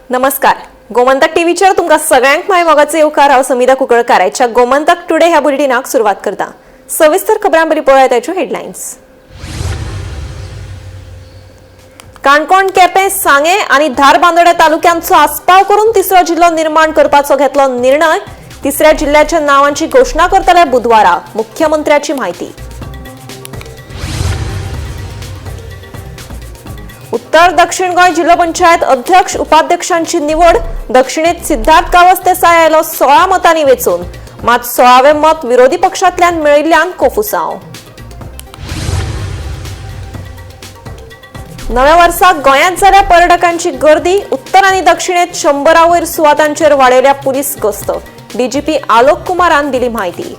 नमस्कार. गोमंतक टीव्हीचेर तुमकां सगळ्यांक माय मोगाचे येवकार. हांव समिता कुंकळकार. आयच्या गोमंतक टुडे ह्या बुलेटिनाक सुरवात करता. सविस्तर खबरां बरी पळयात आयच्यो हेडलायन्स. काणकोण, केपें, सांगे आनी धारबांदोड्या तालुक्यांचो आस्पाव करून तिसरो जिल्लो निर्माण करपाचो घेतलो निर्णय. तिसऱ्या जिल्ह्याच्या नावांची घोषणा करतले बुधवारा. मुख्यमंत्र्याची माहिती. उत्तर दक्षिण गोंय जिल्हा पंचायत अध्यक्ष उपाध्यक्षांची निवड. दक्षिणेत सिद्धार्थ गावस देसाय आयलो 16 मतांनी वेचून. मात 16वें मत विरोधी पक्षांतल्यान मेळिल्ल्यान कोफुसांव. नव्या वर्साक गोंयांत जाल्या पर्यटकांची गर्दी. उत्तर आनी दक्षिणेत 100 वयर सुवातांचेर वाडयल्या पुलीस गस्त. डीजीपी आलोक कुमारान दिली माहिती.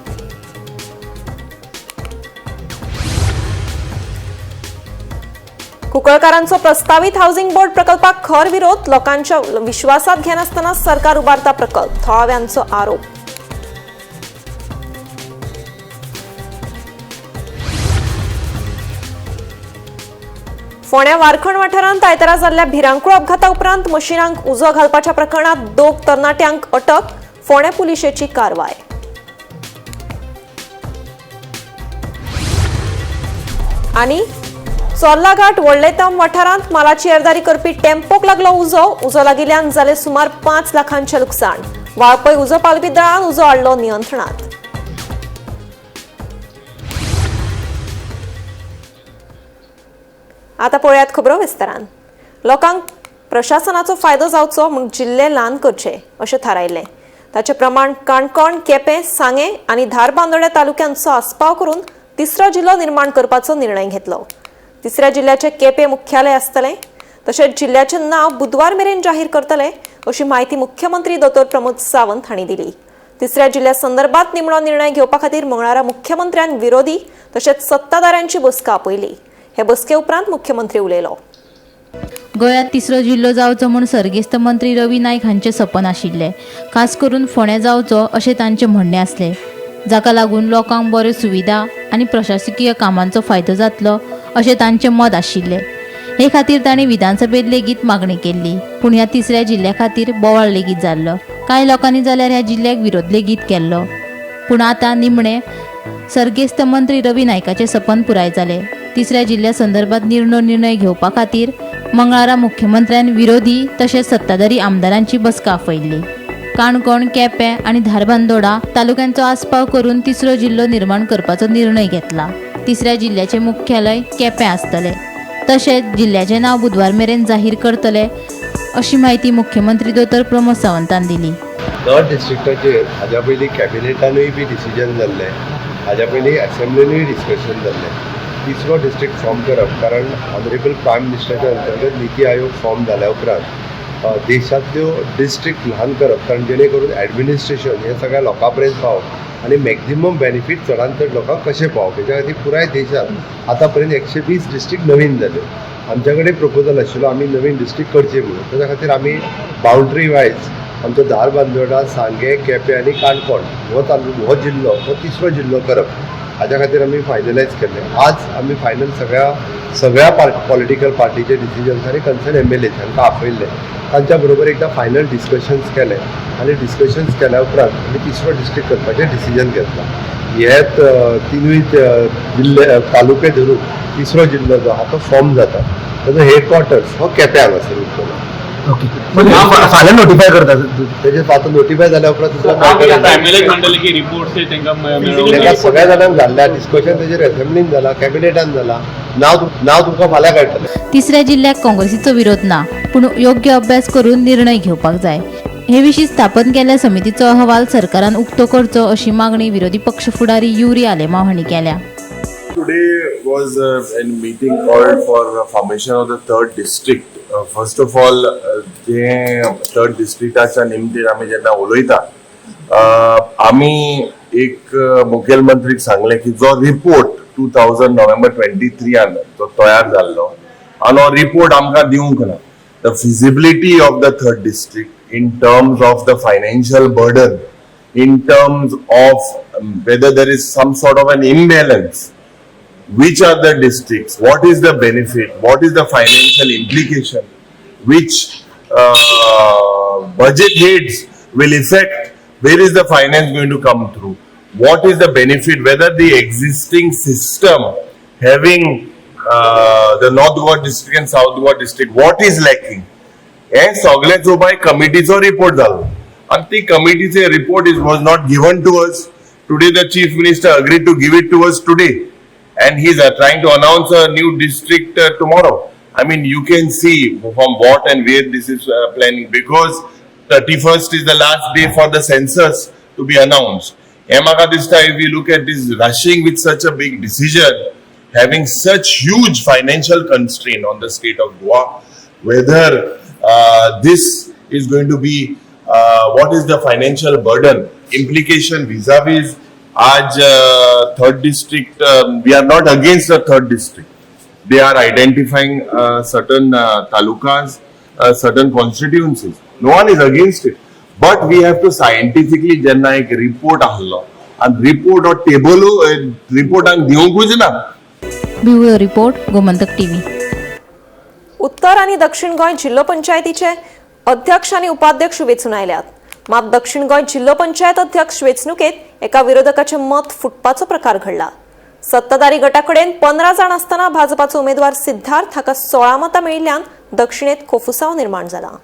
कुंकळकारांचो प्रस्तावित हाऊसिंग बोर्ड प्रकल्पाक खर विरोध. लोकांच्या विश्वासात घेनासतना सरकार उबारता प्रकल्प. थळाव्यांचो आरोप. फोंड्या वारखण वाठारांत आयतारा जाल्ल्या भिरांकूळ अपघाता उपरांत मशिनांक उजो घालपाच्या प्रकरणात 2 तरणाट्यांक अटक. फोंड्या पुलिशेची कारवाय. आनी चोर्ला घाट व्हडलेतम वाठारांत मालाची येरादारी करपी टेम्पोक लागलो उजो लागिल्ल्यान जाले सुमार 5 लाखांचे लुकसाण. वाळपय उजो पालवी दळान उजो हाडलो नियंत्रणात. आता पळयात खबरो विस्तारान. लोकांक प्रशासनाचो फायदो जावचो म्हूण जिल्ले ल्हान करचे अशें थारायलें. ताचे प्रमाण काणकोण, केपें, सांगे आनी धारबांदोड्या तालुक्यांचो आस्पाव करून तिसरो जिल्लो निर्माण करपाचो निर्णय घेतलो. तिसऱ्या जिल्ह्याचे केपें मुख्यालय आसतलें. तशेंच जिल्ह्याचे नाव बुधवार मेरेन जाहीर करतले अशी माहिती मुख्यमंत्री डॉ. प्रमोद सावंत हांणी दिली. तिसऱ्या जिल्ह्या संदर्भात निमणो निर्णय घेवपा खातीर मंगळारा मुख्यमंत्र्यान विरोधी तशेंच सत्ताधाऱ्यांची बसका आपयली. हे बसके उपरांत मुख्यमंत्री उलयलो. गोंयांत तिसरो जिल्लो जावचो म्हूण सर्गेस्त मंत्री रवी नायक हांचें सपन आशिल्लें. खास करून फोंड्या जावचो अशें तांचें म्हणणें आसलें, जाका लागून लोकांक बऱ्यो सुविधा आनी प्रशासकीय कामांचो फायदो जातलो अशें तांचें मत आशिल्लें. हे खातीर तांणी विधानसभेत लेगीत मागणी केल्ली. पूण ह्या तिसऱ्या जिल्ल्या खातीर बोवाळ लेगीत जाल्लो. कांय लोकांनी जाल्यार ह्या जिल्ल्याक विरोध लेगीत केल्लो. पूण आतां निमणें सर्गेस्त मंत्री रवी नायकाचें सपन पुराय जालें. तिसऱ्या जिल्ल्या संदर्भात निर्णय घेवपा खातीर मंगळारा मुख्यमंत्र्यान विरोधी तशेंच सत्ताधारी आमदारांची बसका आपयल्ली. काणकोण, केपें आनी धारबांदोडा तालुक्यांचो आस्पाव करून तिसरो जिल्लो निर्माण करपाचो निर्णय घेतला. तिसऱ्या जिल्ह्याचे मुख्यालय केपें आसतलें. तशेंच जिल्ह्याचें नांव बुधवार मेरेन जाहीर करतले अशी माहिती मुख्यमंत्री डॉ. प्रमोद सावंतान दिली. थर्ड डिस्ट्रिक्टाचेर हाज्या पयलीं कॅबिनेटानूय बी डिसिजन जाल्लें, हाज्या पयलीं असेंब्लीनूय डिस्कशन जाल्लें. तिसरो डिस्ट्रिक्ट फॉर्म करप, कारण ऑनरेबल प्रायम मिनिस्टराच्या अंतर्गत नीती आयोग फॉर्म जाल्या उपरांत देशांतल्यो डिस्ट्रिक्ट ल्हान करप, कारण जेणे करून ॲडमिनिस्ट्रेशन हें सगळ्या लोकां पर्यंत पावप आनी मॅक्झिमम बेनिफीट चडांत चड लोकांक कशें पावप, हेच्या खातीर पुराय देशांत आतां पर्यंत 120 डिस्ट्रिक्ट नवीन जाल्यो. आमच्या कडेन प्रपोजल आशिल्लो आमी नवीन डिस्ट्रिक्ट करचे म्हणून. ताच्या खातीर आमी बाउंड्री वायज आमचो धारबांदोडा, सांगे, केपें आनी काणकोण हो जिल्लो हो तिसरो जिल्लो करप, हाज्या खातीर आमी फायनलायज केल्लें. आज आमी फायनल सगळ्या पॉलिटिकल पार्टीचे डिसिजन्स आनी कन्सर्न MLA हांकां आपयल्ले. तांच्या बरोबर एकदां फायनल डिस्कशन्स केले आनी डिस्कशन्स केल्या उपरांत आमी तिसरो डिस्ट्रिक्ट करपाचें डिसिजन घेतलां. हे तिनूय जिल्ले तालुके धरून तिसरो जिल्लो जो आहा तो फॉर्म जाता. ताजो हेडक्वॉर्टर्स हो केपें हांगासर उरतलो. फाल्यां नोटिफाय करता तेजे आतां नोटिफाय जाल्या उपरांत सगळ्या जाणांक जाल्ल्या डिस्कशन तेजेर असेंब्लीन जाला, कॅबिनेटान जाला. नांव तुमकां फाल्यां कळटलें. तिसऱ्या जिल्ह्याक काँग्रेसीचो विरोध ना, पूण योग्य अभ्यास करून निर्णय घेवपाक जाय. हे विशीं स्थापन केल्ल्या समितीचो अहवाल सरकारान उक्तो करचो अशी मागणी विरोधी पक्ष फुडारी युरी आलेमाव हांणी केल्या. Today was a meeting called for formation of the third district. First of all, जे third districtच्या निमतेर आमी जेन्ना उलयता, आमी एक मुखेलमंत्रीक सांगले की जो रिपोर्ट 2000 नोव्हेंबर 23 तो तयार जाल्लो आनी हो रिपोर्ट आमकां दिवंक ना. The feasibility of the third district in terms of the financial burden, in terms of whether there is some sort of an imbalance, which are the districts, what is the benefit, what is the financial implication, which budget heads will affect, where is the finance going to come through? What is the benefit? Whether the existing system having the North Goa district and South Goa district, what is lacking? हे सगळ्याचो bye कमिटीचो report जालो आणि ती कमिटीचे report was not given to us. Today the chief minister agreed to give it to us today, and he's trying to announce a new district tomorrow. I mean, you can see from what and where this is planning, because 31st is the last day for the census to be announced. This time, if you look at this rushing with such a big decision, having such huge financial constraint on the state of Goa, whether this is going to be what is the financial burden implication vis-a-vis third district. We are not against the third district. They are identifying certain talukas, certain constituencies. No one is against it, but we have to scientifically jenna ek report ahlo and report or table report ang diunguj na. Bureau report Gomantak TV. उत्तर आणि दक्षिण गोंय जिल्लो पंचायतीचे अध्यक्ष आणि उपाध्यक्ष वेचून आयल्यात. मात दक्षिण गोंय जिल्लो पंचायत अध्यक्ष वेचणुकेत एका विरोधकाचे मत फुटपाचो प्रकार घडला. सत्ताधारी गटाकडेन 15 जाण असताना भाजपाचो उमेदवार सिद्धार्थ हाका 16 मतां मेळिल्ल्यान दक्षिणेत खोफुसांव निर्माण जाला.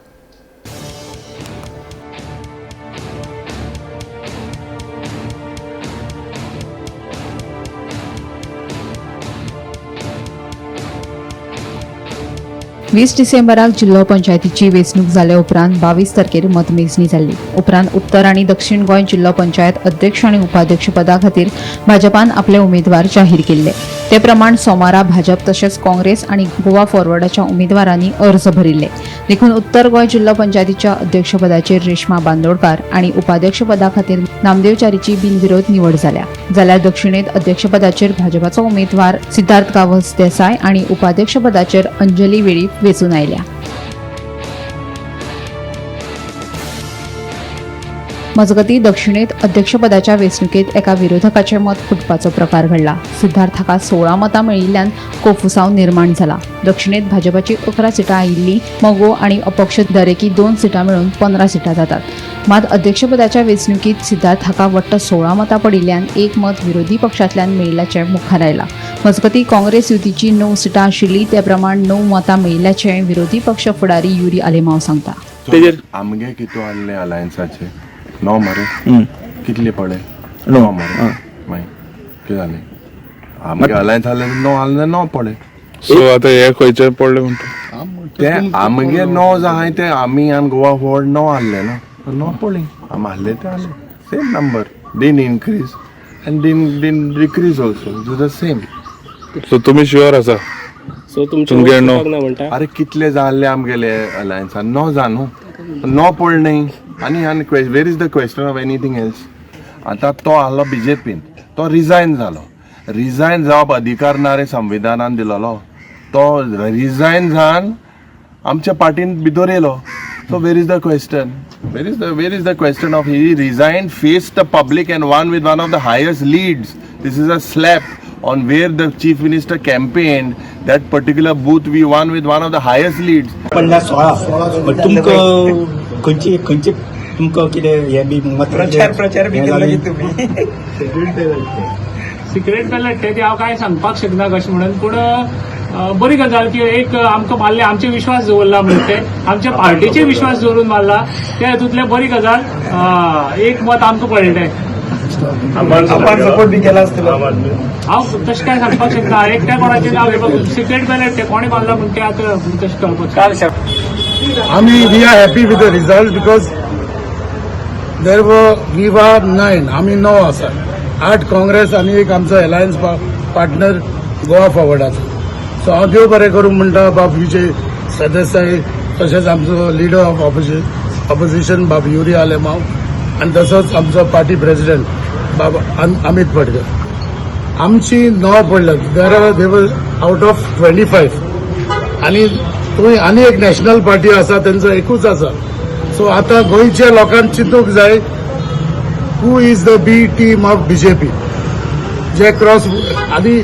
वीस डिसेंबराक जिल्लो पंचायतीची वेंचणूक जाले उपरांत 22 तारखेर मतमेजणी जाल्ली. उपरांत उत्तर आनी दक्षिण गोंय जिल्लो पंचायत अध्यक्ष आनी उपाध्यक्ष पदा खातीर भाजपान आपले उमेदवार जाहीर केल्ले. ते प्रमाण सोमारा भाजप तशेंच काँग्रेस आनी गोवा फॉरवर्डाच्या उमेदवारांनी अर्ज भरिल्ले. देखून उत्तर गोंय जिल्लो पंचायतीच्या अध्यक्षपदाचेर रेश्मा बांदोडकार आनी उपाध्यक्षपदा खातीर नामदेव च्यारीची बिनविरोध निवड जाल्या. जाल्यार दक्षिणेत अध्यक्षपदाचेर भाजपाचो उमेदवार सिद्धार्थ गावस देसाय आनी उपाध्यक्षपदाचेर अंजली वेळीप वेचून आयल्या. मजगती दक्षिणेत अध्यक्षपदाच्या वेंचणुकेत एका विरोधकाचे मत फुटपाचो प्रकार घडला. सिद्धार्थ हाका 16 मतां मेळिल्ल्यान कोफुसांव निर्माण जाला. दक्षिणेत भाजपाची 11 सिटां आयिल्ली, मगो आनी अपक्ष दरेकी 2 सिटां मेळून 15 सिटां जातात. मात अध्यक्षपदाच्या वेंचणुकीत सिद्धार्थ हाका वट्ट 16 मतां पडिल्ल्यान एक मत विरोधी पक्षांतल्यान मेळिल्ल्याचे मुखार आयला. मजगती काँग्रेस युतीची 9 सिटां आशिल्ली, ते प्रमाण 9 मतां मेळिल्ल्याचे विरोधी पक्ष फुडारी युरी आलेमांव सांगता. आमगे कितू आसले अलायन्साचे 9 मरे कितले पडे 9 मरे मागीर कितें जालें आमगे अलायन्स आसले 9 आसले 9 पडे. सो आता हे खंयचे पडले म्हणटा ते आमगे 9 जाय ते आमी आनी गोवा फॉरवर्ड 9 आसले ना 9 पडले आम आसले ते आसले सेम नंबर. डिन इनक्रीज एंड डिन decrease also the same. So तुमी शुअर आसा तुमगे 9 अरे कितले जाल्ले आमगेले अलायन्सान 9 जा न्हू 9 पडले आनी where is the question of anything else. आतां तो आसलो बीजेपीन, तो रिजायन जालो. रिजायन जावप अधिकार ना रे संविधानान दिलोलो. तो रिजायन जावन आमच्या पार्टीन भितर येयलो. So where is the question where is the question of he resign face the public and one of the highest leads. This is a slap on where the chief minister campaigned. That particular booth we won with one of the highest leads. 16 तुमकां खंयचे तुमकां कितें हे बी प्रचार बी केलो तुम्ही secret ballot ते हांव काय सांगपाक शकना कशें म्हणून, पूण बरी गजाल की एक आमकां मारले, आमचे विश्वास दवरला म्हणून ते आमच्या पार्टीचे विश्वास दवरून मारला, ते हातूंतले बरी गजाल एक मत आमकां पडलें. सपोर्ट बी केला आसतलो. हांव तशें काय सांगपाक शकना. एकट्या कोणाचें नांव सिक्रेट बॅलेट ते कोणी मारला म्हणून ते आतां तशें कळपाक. आम्ही we are happy with the result because we were 9 आम्ही 9 आसा. 8 काँग्रेस आणि एक आमचो अलायन्स पार्टनर गोवा फॉरवर्डाचो. सो हांव देव बरें करूं म्हणटा बाब विजय सरदेसाय, तशेंच आमचो लिडर ऑफ ऑपोजिशन बाब युरी आलेमांव आणि तसोच आमचो पार्टी प्रेसिडेंट बाब अमित पटकर. आमची 9 पडल्यात. देवर आउट ऑफ 25 आणि थंय आनी एक नॅशनल पार्टी आसा तेंचो एकूच आसा. सो आतां गोंयच्या लोकांक चिंतूंक जाय who is the B team of BJP जे क्रॉस आनी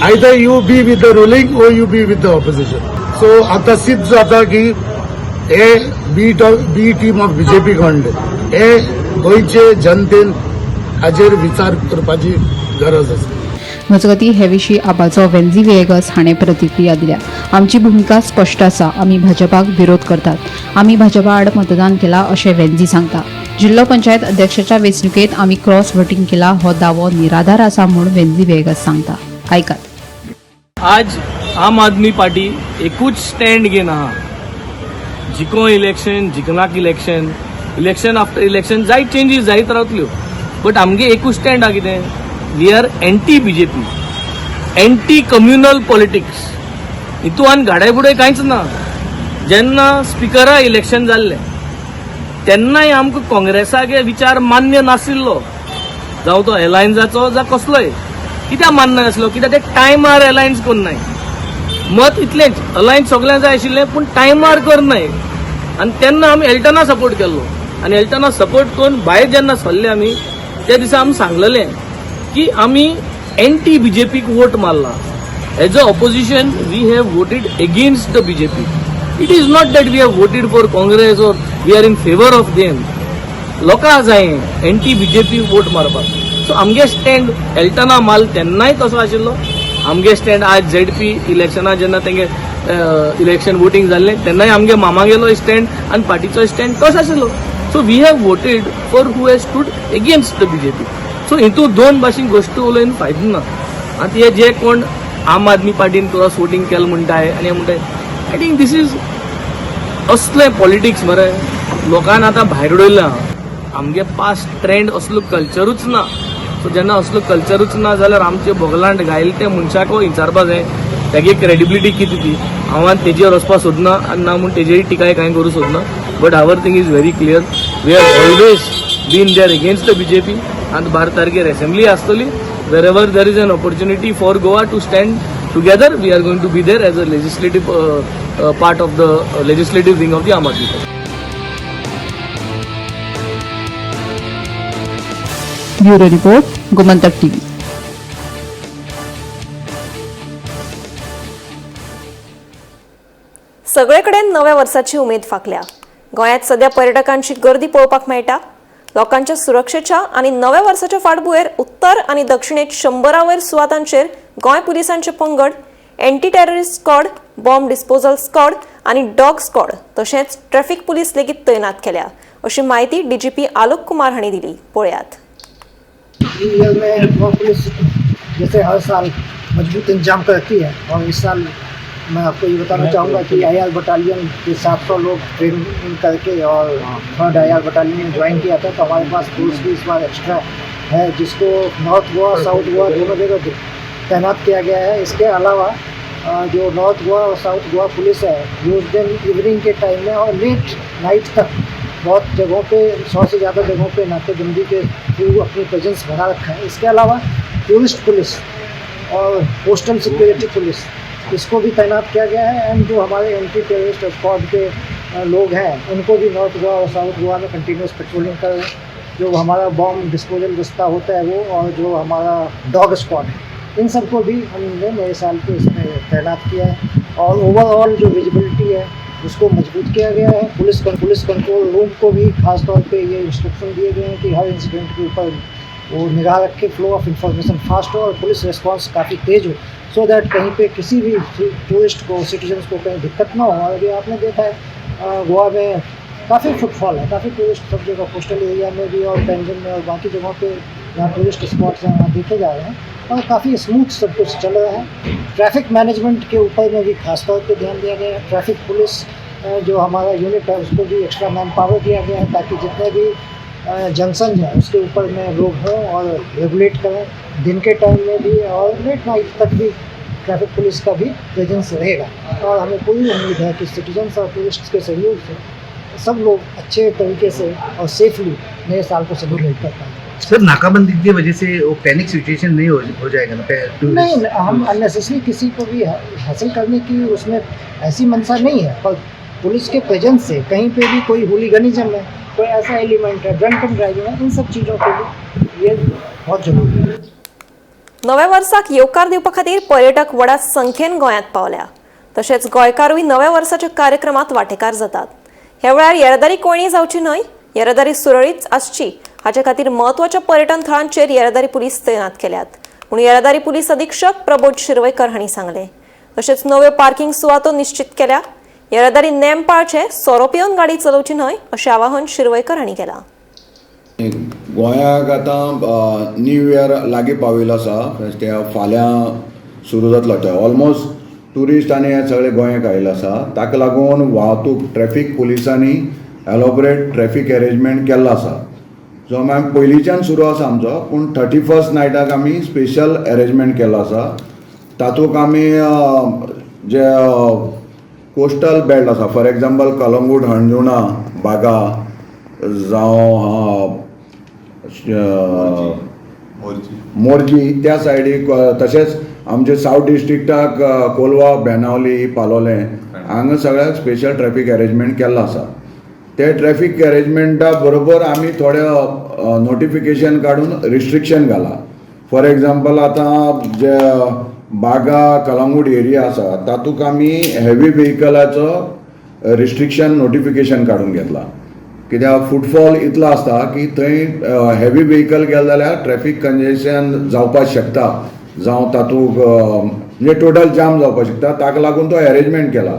either you be with the ruling or you be with the opposition. So आतां सिद्ध जाता की हे B team of BJP government हे गोंयचे जनतेन हाजेर विचार करपाची गरज आसा. मजगती हे विशीं आबाजो वेन्झी वेगस हाणें प्रतिक्रिया दिल्या. आमची भुमिका स्पश्ट आसा. आमी भाजपाक विरोध करतात. आमी भाजपा आड मतदान केलां अशें वेन्झी सांगता. जिल्लो पंचायत अध्यक्षाच्या वेंचणुकेत आमी क्रॉस व्होटिंग केला हो दावो निराधार आसा म्हूण वेन्झी वेगस सांगता. आयकात. आज आम आदमी पार्टी एकूच स्टँड घेवन आहा. जिको इलेक्शन जिखनाक इलेक्शन इलेक्शन आफ्टर इलेक्शन जायत चेंजीस जायत रावतल्यो बट आमगे एकूच स्टँड आहा कितें we are anti BJP anti communal politics. हितून घाडायबुडाय कांयच ना. जेन्ना स्पिकरा इलेक्शन जाल्लें तेन्नाय आमकां काँग्रेसाचे विचार मान्य नाशिल्लो जावं तो एलायन्साचो जावं कसलोय. कित्याक मान्य नासलो कित्याक ते टायमार एलायन्स करनाय. मत इतलेंच अलायन्स सगळें जाय आशिल्लें पूण टायमार करनाय आनी तेन्ना आमी एल्टना सपोर्ट केल्लो आनी एल्टना सपोर्ट करून भायर जेन्ना सरले आमी त्या दिसा आमी सांगलेलें की आमी एंटी बीजेपीक वोट मारला. As a opposition we have voted against the BJP. It is not that we have voted for Congress or we are in favour of them. लोकांक जाय एंटी बीजेपी वोट मारपाक. सो आमगे स्टँड एल्टना माल तेन्नाय तसो आशिल्लो. आमगे स्टँड आज ZP इलेक्शना जेन्ना तेंगे इलेक्शन वोटींग जाल्लें तेन्नाय आमगे मामागेलो स्टँड आनी पार्टीचो स्टँड तोच आशिल्लो. So we have voted for who has stood against the BJP. So हितून दोन भाशेन गोश्टी उलयन फायदो ना. आतां हे जे कोण आम आदमी पार्टीन क्रॉस वोटींग केलें म्हणटाय आनी हे म्हणटाय आय थिंक दीस इज असलें पॉलिटिक्स मरे. लोकांना आतां भायर उडयलां. आमगे पास्ट ट्रेंड असलो कल्चरूच ना. सो जेन्ना असलो कल्चरूच ना जाल्यार आमचे बोगलांट घायले ते मनशाक विचारपा जाय तेगे क्रेडिबिलिटी कितें ती. हांव तेजेर वचपा सोदना आनी ना म्हूण तेजेरी टिकाय कांय करूं सोदना. But our thing is very clear. We have always been there against the BJP आनी 12 तारखेर असेंब्ली आसतली. wherever there is an opportunity for Goa to stand together, we are going to be there as a legislative part of the legislative wing of the Aam Aadmi Party. Bureau report Gomantak TV. सगळेकडे नव्या वर्साची उमेद फाकल्या. गोंयांत सध्या पर्यटकांची गर्दी पळोवपाक मेळटा. लोकांच्या सुरक्षेच्या आणि नव्या वर्साच्या फाटभुंयेर उत्तर आणि दक्षिणेत 100 वयर सुवातांचेर गोंय पुलिसांचे पंगड, anti terrorist squad, bomb disposal squad आणि डॉग स्क्वॉड तशेंच ट्रॅफिक पुलीस लेगीत तैनात केल्या अशी माहिती DGP आलोक कुमार हांणी दिली. पळयात. पुलिस जैसे हर साल मजबूत इंतजाम करती है और इस साल मैं आपको ये बताना चाहूँगा कि IR बटालियन के 700 लोग ट्रेनिंग करके और 3rd IR बटालियन में ज्वाइन किया था. तो हमारे पास फोर्स भी इस बार एक्स्ट्रा है जिसको नॉर्थ गोवा साउथ गोवा दोनों जगह तैनात किया गया है. इसके अलावा जो नॉर्थ गोवा और साउथ गोवा पुलिस है वो उस दिन इवनिंग के टाइम में और लेट नाइट तक बहुत जगहों पे 100 से ज़्यादा जगहों पे नाकेबंदी के थ्रू अपनी प्रेजेंस बना रखा है. इसके अलावा टूरिस्ट पुलिस और कोस्टल सिक्योरिटी पुलिस इसको भी तैनात किया गया है. एंड जो हमारे एंटी टेररिस्ट स्क्वाड के लोग हैं उनको भी नॉर्थ गोवा और साउथ गोवा में कंटिन्यूस पेट्रोलिंग कर रहे हैं. जो हमारा बॉम्ब डिस्पोजल दस्ता होता है वो और जो हमारा डॉग स्क्वाड है इन सबको भी हमने नए साल के इसमें तैनात किया है. और ओवरऑल जो विजिबिलिटी है उसको मजबूत किया गया है. पुलिस कंट्रोल रूम को भी खास तौर पे ये इंस्ट्रक्शन दिए गए हैं कि हर इंसिडेंट के ऊपर वो निगाह रखे, फ्लो ऑफ इंफॉर्मेशन फास्ट हो और पुलिस रिस्पांस काफ़ी तेज़ हो, सो दैट कहीं पे किसी भी टूरिस्ट को, सिटीजन्स को कहीं दिक्कत ना हो. और अभी आपने देखा है गोवा में काफ़ी फुटफॉल है, काफ़ी टूरिस्ट सब जगह कोस्टल एरिया में भी और पेंजन में और बाकी जगहों पे यहाँ टूरिस्ट स्पॉट्स यहाँ देखे जा रहे हैं और काफ़ी स्मूथ सब कुछ चल रहा है. ट्रैफिक मैनेजमेंट के ऊपर में भी खास तौर पे ध्यान दिया गया है. ट्रैफिक पुलिस जो हमारा यूनिट है उसको भी एक्स्ट्रा मैन पावर दिया गया है ताकि जितने भी जंक्शन है उसके ऊपर में लोग हों और रेगुलेट करें. दिन के टाइम में भी और लेट नाइट तक भी ट्रैफिक पुलिस का भी प्रेजेंस रहेगा. और हमें पूरी उम्मीद है कि सिटीजन्स और टूरिस्ट के सहयोग से सब लोग अच्छे तरीके से और सेफली नए साल को सेलिब्रेट कर पाएंगे. सर, नाकाबंदी की वजह से वो पैनिक सिचुएशन नहीं हो जाएगा ना? नहीं, हम अननेसेसरी किसी को भी हासिल करने की उसमें ऐसी मंशा नहीं है. पर पुलिस के प्रेजेंस से कहीं पे भी कोई हुलीगनिज्म है, कोई ऐसा एलिमेंट है, ड्रंकन ड्राइविंग है, इन सब चीज़ों के लिए ये बहुत जरूरी है. नव्या वर्साक येवकार दिवपा खातीर पर्यटक व्हडा संख्येन गोंयांत पावल्या. तशेंच गोंयकारूय नव्या वर्साच्या कार्यक्रमात वांटेकार जातात. ह्या वेळार येरादारी कोणी जावची न्हय, येरादारी सुरळीत आसची हाचे खातीर म्हत्वाच्या पर्यटन थळांचेर येरादारी पुलीस तैनात केल्यात म्हूण येरादारी पुलीस अधीक्षक प्रबोध शिरवयकर हांणी सांगलें. तशेंच नव्यो पार्किंग सुवातो निश्चित केल्या. येरादारी नेम पाळचे, सोरो पिवन गाडी चलोवची न्हय अशें आवाहन शिरवयकर हांणी केलां. गोंयाक आतां न्यू इयर लागीं पाविल्लो आसा. ते फाल्यां सुरू जातलो. ते ऑलमोस्ट ट्युरिस्ट आनी हे सगळे गोंयाक आयिल्ले आसा. ताका लागून वाहतूक ट्रॅफीक पुलिसांनी एलोबरेट ट्रॅफीक अरेंजमेंट केल्लो आसा. सो आमी पयलींच्यान सुरू आसा आमचो, पूण 31st नायटाक आमी स्पेशल अरेंजमेंट केल्लो आसा. तातूंत आमी जे कोस्टल बेल्ट आसा, फॉर एग्जाम्पल कलंगूट, हणजुणा, बागा जावं मोर्जी त्या सायडीक, तशेंच आमचे सावथ डिस्ट्रिक्टाक कोलवा, बेनावली, पालोलें हांगा सगळ्याक स्पेशल ट्रॅफीक अरेंजमेंट केल्लो आसा. ते ट्रॅफीक अरेंजमेंटा बरोबर आमी थोडे नोटिफिकेशन काडून रिस्ट्रिक्शन घाला. फॉर एग्जाम्पल आतां जे बागा, कलंगूट एरिया आसा तातूंत आमी हेवी व्हेहिकलाचो रिस्ट्रिक्शन नोटिफिकेशन काडून घेतला. कित्याक फुटफॉल इतलो आसता की थंय हेवी व्हेहिकल गेले जाल्यार ट्रॅफीक कंजेशन जावपाक शकता, जावं तातूंत म्हणजे टोटल जाम जावपाक शकता. ताका लागून तो अरेंजमेंट केला.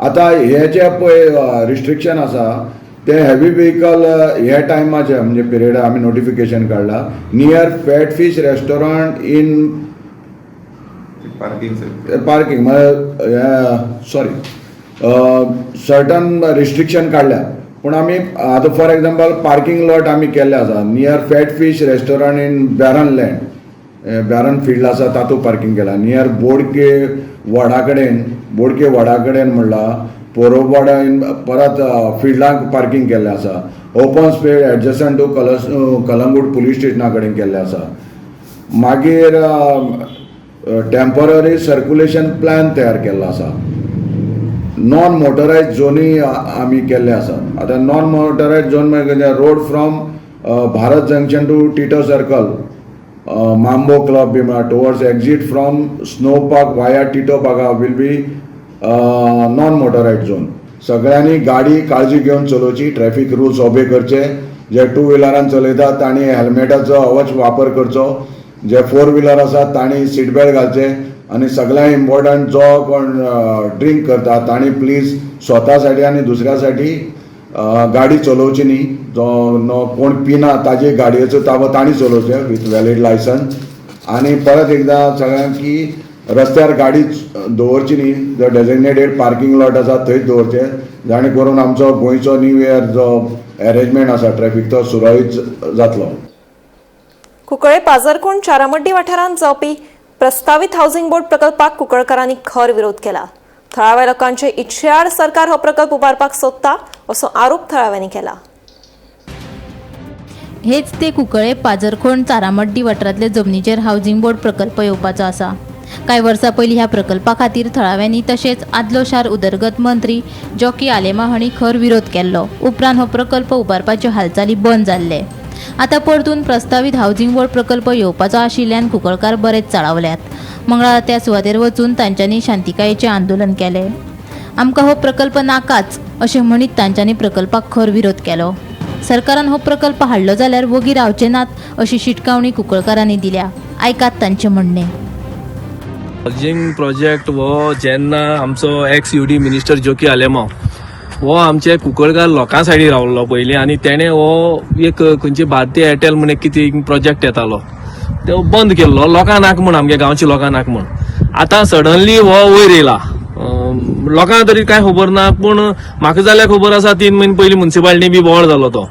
आतां हे जे पळय रिस्ट्रिक्शन आसा ते हेवी व्हेहिकल हे टायमाचे म्हणजे पिरियड आमी नोटिफिकेशन काडला. Near fat fish restaurant in parking certain restriction काडल्या. पूण आमी आतां फॉर एग्जाम्पल पार्किंग लॉट आमी केल्ले आसा. Near fat fish restaurant in baron land, baron field आसा तातूंत पार्किंग केला. नियर बोडके वडा कडेन म्हणला पोरोवाडा परत फिल्डाक पार्किंग केल्लें आसा. Open space adjacent to Calangute police स्टेशना कडेन केल्लें आसा. मागीर टेम्पररी सर्क्युलेशन प्लॅन तयार केल्लो आसा. नॉन मोटरायज झोनूय आमी केल्ले आसात. आतां नॉन मोटरायज झोन म्हणजे road from Bharat junction to Tito circle, Mambo club बी म्हणा, towards exit from Snow Park via Tito Baga will be non motorise zone. सगळ्यांनी गाडी काळजी घेवन चलोवची, ट्रॅफीक रुल्स ओबे करचे. जे टू व्हिलरान चलयतात तांणी हेल्मेटाचो अवश्य वापर करचो. जे फोर व्हिलर आसात तांणी सीट बेल्ट घालचे. आनी सगळ्यांत इम्पॉर्टंट जो कोण ड्रिंक करता तांणी प्लीज स्वता साठी आनी दुसऱ्या साठी गाडी चलोवची न्ही. जो कोण पिना ताजे गाडयेचो ताबो तांणी चलोवचे विथ वॅलीड लायसन्स. आनी परत एकदां सगळ्यांक की रस्त्यार गाडी दवरची न्ही. जो डेजिग्नेटेड पार्किंग लॉट आसा थंयच दवरचे, जाणे करून आमचो गोंयचो न्यू इयर जो अरेंजमेंट आसा ट्रॅफीक तो सुरळीत जातलो. कुंकळे पाजरकोण चारामड्डी वाठारांत जावपी प्रस्तावित हाऊसिंग बोर्ड प्रकल्पाक कुंकळकारांनी खर विरोध केला. थळाव्या लोकांचे इच्छे आड सरकार हो प्रकल्प उबारपाक सोदता असो आरोप थळाव्यांनी केला. हेच ते कुंकळे पाजरखोण चारामड्डी वाठारांतले जमनीचेर हाऊसिंग बोर्ड प्रकल्प येवपाचो आसा. कांय वर्सां पयलीं ह्या प्रकल्पा खातीर थळाव्यांनी तशेंच आदलो शार उदरगत मंत्री जॉकी आलेमा हांणी खर विरोध केल्लो. उपरांत हो प्रकल्प उबारपाच्यो हालचाली बंद जाल्ले. आतां परतून प्रस्तावित हाऊसिंग बोर्ड प्रकल्प येवपाचो आशिल्ल्यान कुंकळकार बरेच चळावल्यात. मंगळार त्या सुवातेर वचून तांच्यांनी शांतिकायेचें आंदोलन केलें. आमकां हो प्रकल्प नाकाच अशें म्हणीत तांच्यांनी प्रकल्पाक खर विरोध केलो. सरकारान हो प्रकल्प हाडलो जाल्यार वोगी रावचे नात अशी शिटकावणी कुंकळकारांनी दिल्या. आयकात तांचें म्हणणें. हाऊसिंग प्रोजेक्ट हो जेन्ना आमचो एक्स UD मिनिस्टर जॉकी आलेमा हो आमचे कुंकळकार लोकां सायडीन रावल्लो पयलीं, आनी तेणें हो एक खंयची भारतीय एअरटेल म्हण कितें प्रोजेक्ट येतालो तो बंद केल्लो. लोकांक नाक म्हण, आमगे गांवच्या लोकांक नाक म्हण. आतां सडनली हो वयर येयला. लोकांक तरी कांय खबर ना, पूण म्हाका जाल्यार खबर आसा 3 म्हयने पयलीं म्युन्सिपालिटी बी बोवाळ जालो तो.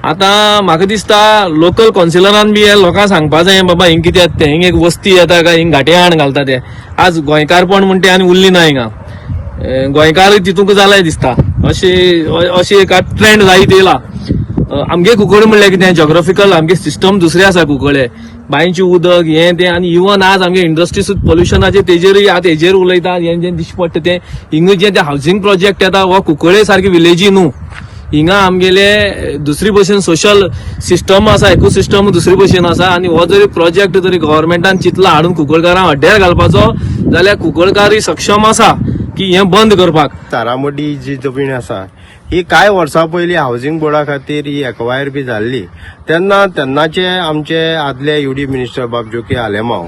आतां म्हाका दिसता लोकल कावन्सिलरान बी हे लोकांक सांगपा जाय बाबा हिंग कितें येता तें, हिंग एक वस्ती येता काय हिंग घाटे आण घालता ते. आज गोंयकारपण म्हण ते आनी उरली ना हिंगा. गोंयकार तितूंक जालाय दिसता. अशी एक ट्रेंड जायत येयला. आमगे कुंकळे म्हणल्यार कितें जॉग्राफिकल आमगे सिस्टम दुसरें आसा कुंकळे. बांयचें उदक हें तें, आनी इवन आज आमगे इंडस्ट्री पोल्युशनाचेर तेजेरूय आतां हेजेर उलयता. हें जें दिश्टी पडटा तें हिंग जें तें हाऊसिंग प्रोजेक्ट येता हो कुंकळे सारकी विलेजी न्हू. हिंगा आमगेले दुसरी भशेन सोशल सिस्टम आसा, इकोसिस्टम दुसरी भशेन आसा. आनी हो जरी प्रोजेक्ट जरी गव्हर्मेंटान चिंतला हाडून कुंकळकारांक अड्ड्यार घालपाचो जाल्यार कुंकळकार सक्षम आसा की हें बंद करपाक. चारामड्डी जी जमीन आसा ही कांय वर्सां पयलीं हावजींग बोर्डा खातीर ही एक्वायर बी जाल्ली तेन्नाचे आमचे आदले युडी मिनिस्टर बाब जोकी आलेमांव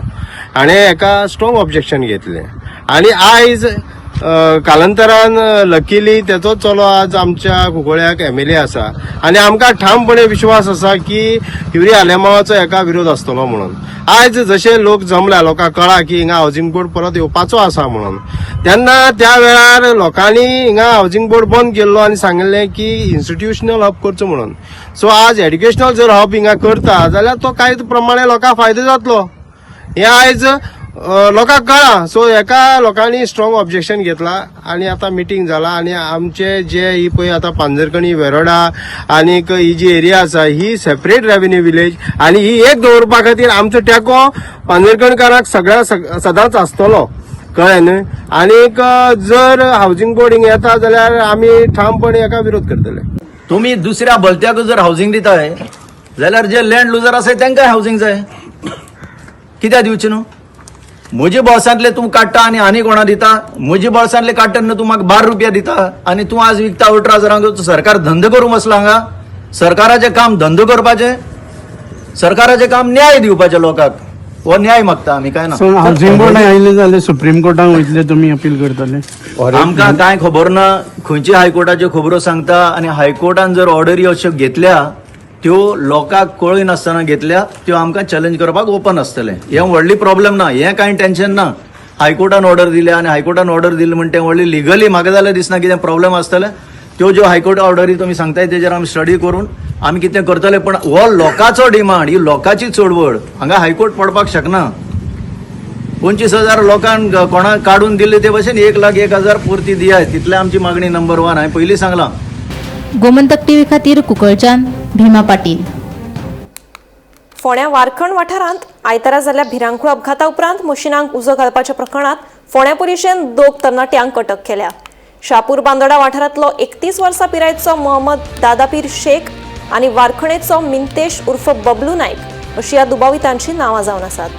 हाणें हेका स्ट्रॉंग ऑब्जेक्शन घेतलें आनी आयज कालांतरान लकीली तेचो चलो आज आमच्या कुंकळ्याक MLA आसा आनी आमकां ठामपणे विश्वास आसा की युरी आलेमांवाचो हेका विरोध आसतलो म्हणून. आयज जशे लोक जमला लोकांक कळा की हिंगा हावजींग बोर्ड परत येवपाचो आसा म्हणून तेन्ना त्या वेळार लोकांनी हिंगा हावजींग बोर्ड बंद केल्लो आनी सांगिल्लें की इन्स्टिट्यूशनल हब करचो म्हणून. सो आज एड्युकेशनल जर हब हिंगा करता जाल्यार तो कांय प्रमाणे लोकांक फायदो जातलो हे आयज लोकांक कळा. सो हेका लोकांनी स्ट्रॉंग ऑब्जेक्शन घेतला आनी आतां मिटींग जाला आनी आमचे जे ही पळय आतां पांजरकणी वेरोडा आनीक ही जी एरिया आसा ही सेपरेट रेव्हेन्यू विलेज आनी ही एक दवरपा खातीर आमचो तेंको पांजरकणकारांक सदांच आसतलो कळ्ळें न्हय. आनीक जर हावजींग बोर्ड हिंगा येता जाल्यार आमी ठामपणे हेका विरोध करतले. तुम्ही दुसऱ्या भलत्याक जर हावजींग दिताय जाल्यार जे लँड लुजर आसाय तांकांय हावजींग जाय कित्याक दिवचे न्हू. म्हज्या बॉल्सांतले तूं काडटा आनी कोणा दिता. म्हज्या बॉल्सांतले काडटा न्हू तूं म्हाका 12 रुपया दिता आनी तूं आज विकता 18,000 सरकार धंदो करूंक बसला हांगा. सरकाराचें काम धंदो करपाचें सरकाराचें काम न्याय दिवपाचें लोकांक हो न्याय मागता आमी काय ना. हावजींग बोर्ड आयले जाल्यार सुप्रीम कोर्टाक वयतले तुमी अपील करतले आमकां कांय खबर ना खंयच्या हायकोर्टाच्यो खबरो सांगता आनी हायकोर्टान जर ऑर्डरी अश्यो घेतल्या त्यो लोकांक कळय नासतना घेतल्या त्यो आमकां चॅलेंज करपाक ओपन आसतलें. हें व्हडली प्रॉब्लेम ना हें कांय टेन्शन ना. हायकोर्टान ऑर्डर दिल्या आनी हायकोर्टान ऑर्डर दिली म्हणटा तें व्हडली लिगली म्हाका जाल्यार दिसना कितें प्रॉब्लेम आसतलें. त्यो ज्यो हायकोर्ट ऑर्डरी तुमी सांगताय तेजेर आमी स्टडी करून आमी कितें करतले. पण हो लोकांचो डिमांड ही लोकांची चळवळ हांगा हायकोर्ट पडपाक शकना. 25,000 लोकांक कोणाक काडून दिले ते भशेन 1,01,000 पुर्ती दियात तितले आमची मागणी नंबर 1 हांवें पयलीं सांगलां. गोमंतक टीव्ही खातीर कुंकळच्यान भीमा पाटील. फोंड्या वारखण वाठारांत आयतारा जाल्ल्या भिरांकूळ अपघाता उपरांत मशिनांक उजो घालपाच्या प्रकरणात फोंड्या पुलिशेन 2 तरणाट्यांक अटक केल्या. शापूर बांदोडा वाठारांतलो 31 वर्सां पिरायेचो मोहम्मद दादापीर शेख आनी वारखणेचो मिंतेश उर्फ बबलू नायक अशी ह्या दुबावितांची नांवां जावन आसात.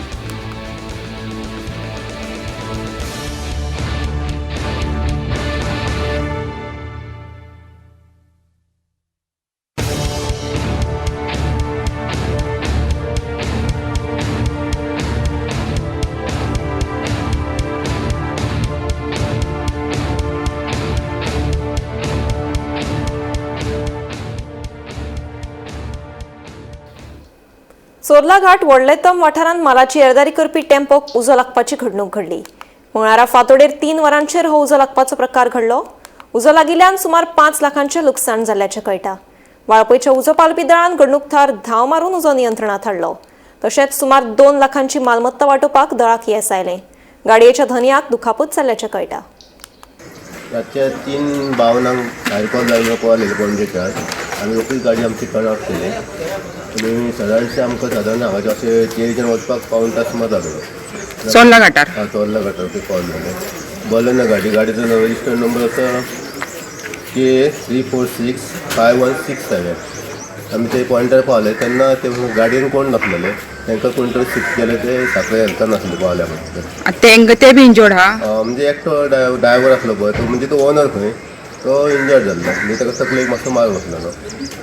चोरला घाट व्हडलेतम वाठारांत मालाची येरादारी करपी टेम्पोक उजो लागपाची घडणूक घडली. मंगळारा फांतोडेर 3 वरांचेर हो उजो लागपाचो प्रकार घडलो. उजो लागिल्ल्यान सुमार 5 लाखांचें लुकसाण जाल्ल्याचें कळटा. वाळपयच्या उजो पालपी दळान घडणूक थळार धांव मारून उजो नियंत्रणात हाडलो. तशेंच सुमार 2 लाखांची मालमत्ता वांटोवपाक दळाक येस आयलें. गाडयेच्या धनयाक दुखापत जाल्ल्याचें कळटा. रातच्या 3 बावनांक भायर कॉल जाल्लो कॉल येयलो पणजेच्यान आमी रोखडीच गाडी आमची टर्न ऑफ केली आनी सादारणशें आमकां सादारण हांगाचे अशें तेरीच्यान वचपाक पावून तास सुमार जालो. चोरला घाटार चोरला घाटार कॉल जालो. बलेनो गाडयेचो रजिस्टर नंबर आसा K346516 आमी ते पॉयंटार पावले तेन्ना ते गाडयेन कोण नासलेले तांकां कोण तरी शिफ्ट केले ते साखळे हेल्थान नासले पावल्या तेंका ते बी इंजोर्ड हा म्हणजे एकटो ड्रायव्हर आसलो पळय तो म्हणजे तो ओनर खंय तो इंजर्ड जाल्लो म्हणजे ताका तकलेक मातसो मार बसलेलो.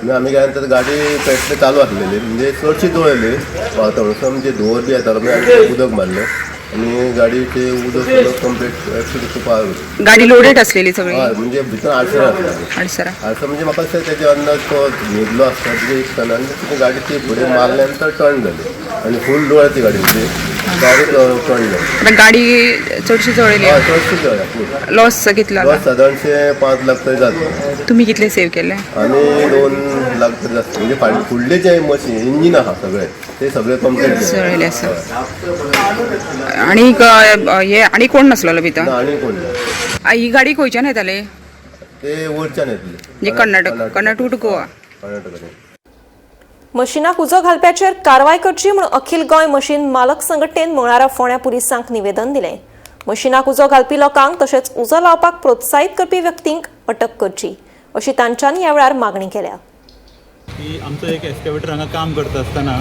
आनी आमी गेले तर गाडी पेट्रोल चालू आसलेली म्हणजे चडशी दवरली पावता म्हणून म्हणजे धुंवर बी येतालो म्हणजे उदक मारलें आनी गाडयेचे उदक कंप्लीट पार गाडी लोडेड आसलेली सगळी म्हणजे भितर आडसर म्हणजे म्हाका दिसता तेजे अंदाज तो न्हिदलो आसता तेजे दिसतना आनी गाडीची फुडें मारल्या नंतर टर्न जाली आनी फूल डोळ्या ती गाडयेची डायरेक्ट टर्न जाली. गाडी चडशी जळयली चडशी जळ्ळ्या. लॉस कितलो लॉस सादारणशे 5 लाख तरी जाता. तुम्ही कितले सेव्ह केले आनी 2 लाख तरी जाता. म्हणजे फुडले जे मशीन इंजीन आहा सगळे ते सगळे कंप्लीट जळयले आसा. आणि कोण नासलो भितर आनी कोण ही गाडी खंयच्यान येताले ते वरच्यान येतले म्हणजे कर्नाटक टू गोवा. मशिनाक उजो घालप्याचेर कारवाय करची म्हूण अखिल गोंय मशीन मालक संघटनेन मंगळारा फोंड्या पुलिसांक निवेदन दिलें. मशिनाक उजो घालपी लोकांक तशेंच उजो लावपाक प्रोत्साहीत करपी व्यक्तींक अटक करची अशी तांच्यांनी ह्या वेळार मागणी केल्या. आमचो एक एक्सकेवेटर हांगा काम करता आसतना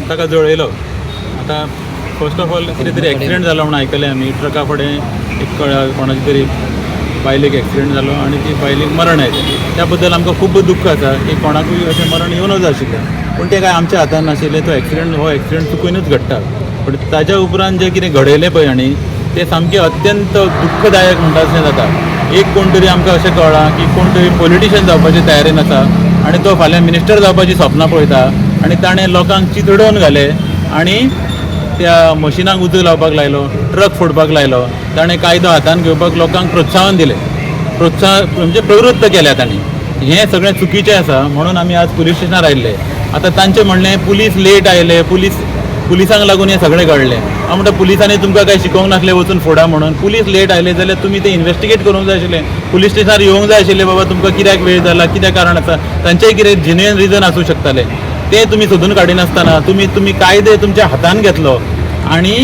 ताका जळयलो. आतां फर्स्ट ऑफ ऑल कितें तरी एक्सिडेंट जालो म्हणून आयकलें आमी ट्रका फुडें एक कोणाची तरी बायलेक एक्सिडेंट जालो आनी ती बायलेक मरण आयलें. त्या बद्दल आमकां खूब दुख्ख आसा की कोणाकूय अशें मरण येवनच जाय आशिल्लें, पूण तें काय आमच्या हातान नाशिल्लें. हो एक्सिडेंट चुकूनच घडटा. पण ताच्या उपरांत जें कितें घडयलें पळय आनी तें सामकें अत्यंत दुख्खदायक म्हणटा अशें जाता. एक कोण तरी आमकां अशें कळ्ळां की कोण तरी पॉलिटिशियन जावपाचे तयारेन आसा आनी तो फाल्यां मिनिस्टर जावपाची सपनां पळयता आनी ताणें लोकांक चितडोवन घाले आनी त्या मशिनाक उजो लावपाक लायलो, ट्रक फोडपाक लायलो. ताणें कायदो हातान घेवपाक लोकांक प्रोत्साहन दिलें, म्हणजे प्रवृत्त केल्या तांणी. हें सगळें चुकीचें आसा म्हणून आमी आज पुलीस स्टेशनार आयिल्ले. आतां तांचें म्हणलें पुलीस लेट आयले, पुलिसांक लागून हें सगळें घडलें. हांव म्हणटा पुलिसांनी तुमकां काय शिकोवंक नासलें वचून फोडा म्हणून. पुलीस लेट आयले जाल्यार तुमी तें इन्व्हेस्टिगेट करूंक जाय आशिल्लें. पुलीस स्टेशनार येवंक जाय आशिल्लें, बाबा तुमकां कित्याक वेळ जाला, कितें कारण आसा. तांचेंय कितें जेन्युइन रिजन आसूं शकतालें. तें तुमी सोदून काडिनासतना तुमी कायदे तुमच्या हातान घेतलो आनी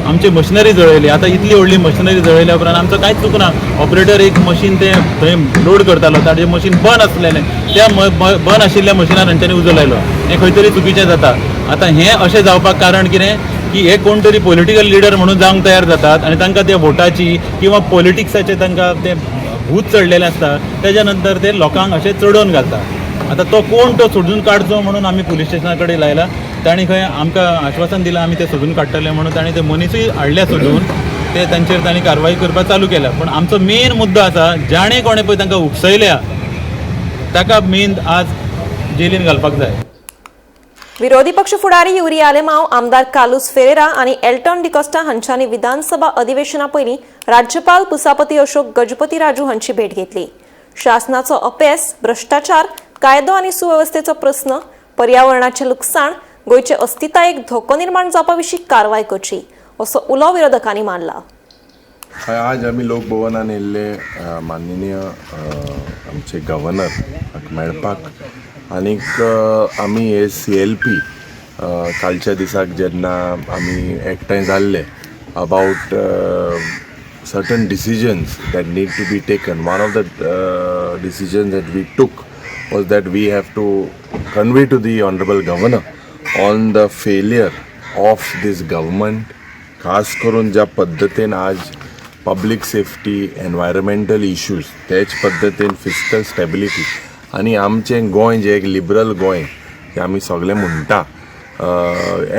आमची मशिनरी जळयली. आतां इतली व्हडली मशिनरी जळयल्या उपरांत आमचो कांयच चुकना. ऑपरेटर एक मशीन तें थंय लोड करतालो, ताजें मशीन बंद आसलेलें, त्या बंद आशिल्ल्या मशिनार तांच्यांनी उजो लायलो. हें खंय तरी चुकीचें जाता. आतां हें अशें जावपाक कारण कितें की हे कोण तरी पॉलिटिकल लिडर म्हणून जावंक तयार जातात आनी तांकां त्या वोटाची किंवा पॉलिटिक्साचें तांकां तें भूत चडलेलें आसता. तेज्या नंतर ते लोकांक अशें चडोवन घालतात. आतां तो कोण तो सोडून काडचो म्हणून आमी पुलीस स्टेशना कडेन लायला. तांणी खंय आमकां आश्वासन दिलां आमी तें सोदून काडटले म्हणून. तांणी ते मनीसूय हाडल्या सोदून, ते तांचेर तांणी कारवाई करपाक चालू केल्या. पूण आमचो मेन मुद्दो आसा, जाणें कोणें पळय तांकां उपसयल्या ताका मेन आज जेलीन घालपाक जाय. विरोधी पक्ष फुडारी युरी आलेमांव, आमदार कालूस फेरेरा आनी एल्टन डिकोस्टा हांच्यांनी विधानसभा अधिवेशना पयलीं राज्यपाल पुसापती अशोक गजपती राजू हांची भेट घेतली. शासनाचो अपेस, भ्रष्टाचार, कायदो आनी सुवेवस्थेचो प्रस्न, पर्यावरणाचें लुकसाण, गोंयचे अस्तित्वायेक धोको निर्माण जावपा विशीं कारवाय करची असो उलो विरोधकांनी मारला. आज आमी लोकभवनान येयल्ले माननीय आमचे गव्हर्नर मेळपाक आनीक आमी हे CLP कालच्या दिसाक जेन्ना आमी एकठांय जाल्ले about certain decisions that need to be taken. One of the decisions that we took was that we have to convey to the Honorable Governor on the failure of this government, खास करून ज्या पद्धतीन आज public safety, environmental issues, तेच पद्धतीन fiscal stability आनी आमचें गोंय जें एक लिबरल गोंय जें आमी सगळे म्हणटा,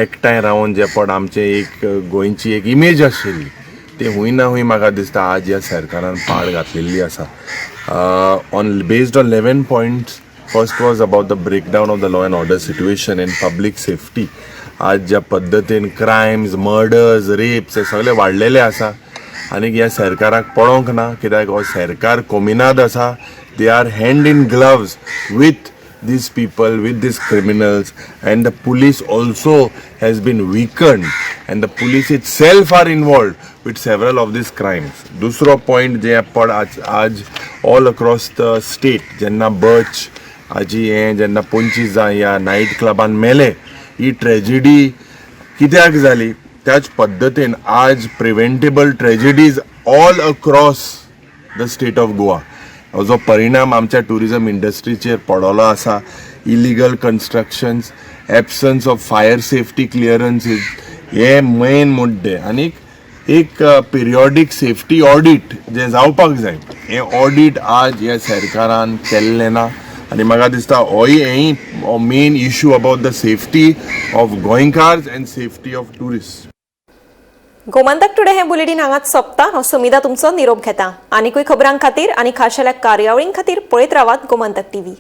एकठांय रावन जे पड आमचें एक गोंयची एक इमेज आशिल्ली ते हूंय ना हूंय म्हाका दिसता आज ह्या सरकारान पाड घातलेली आसा. Based on 11 points, first was about the breakdown of the law and order situation and public safety. आज ज्या पद्धतीन क्रायम्स, मर्डर्स, रेप्स हे सगळे वाडलेले आसा आनी ह्या सरकाराक पळोवंक ना, कित्याक हो सरकार कोमिनाद आसा. They are hand in gloves with these people, with these criminals, and the police also has been weakened and the police itself are involved with several of these crimes. दूसरो point जे पड आज all across the state जेन्ना birch हाजी हें जेन्ना 25 ह्या night क्लबान मेले, ही tragedy कित्याक जाली त्याच पद्दतीन आज preventable tragedies all across the state of Goa जो परिणाम आमच्या टुरिझम इंडस्ट्रीचेर पडलो आसा. Illegal constructions, absence of fire safety clearances, हे मेन मुद्दे. आनीक एक पिरियोडीक सेफ्टी ऑडिट जे जावपाक जाय, हे ऑडिट आज ह्या सरकारान केल्लें ना आनी म्हाका दिसता होय main issue about the safety of गोंयकार्स and safety of tourist. Gomantak today हे बुलेटिन हांगाच सोंपता. हांव समिधा तुमचो निरोप घेता. आनीकूय खबरां खातीर आनी खाशेल्या कार्यावळीं खातीर पळयत रावात गोमंतक TV.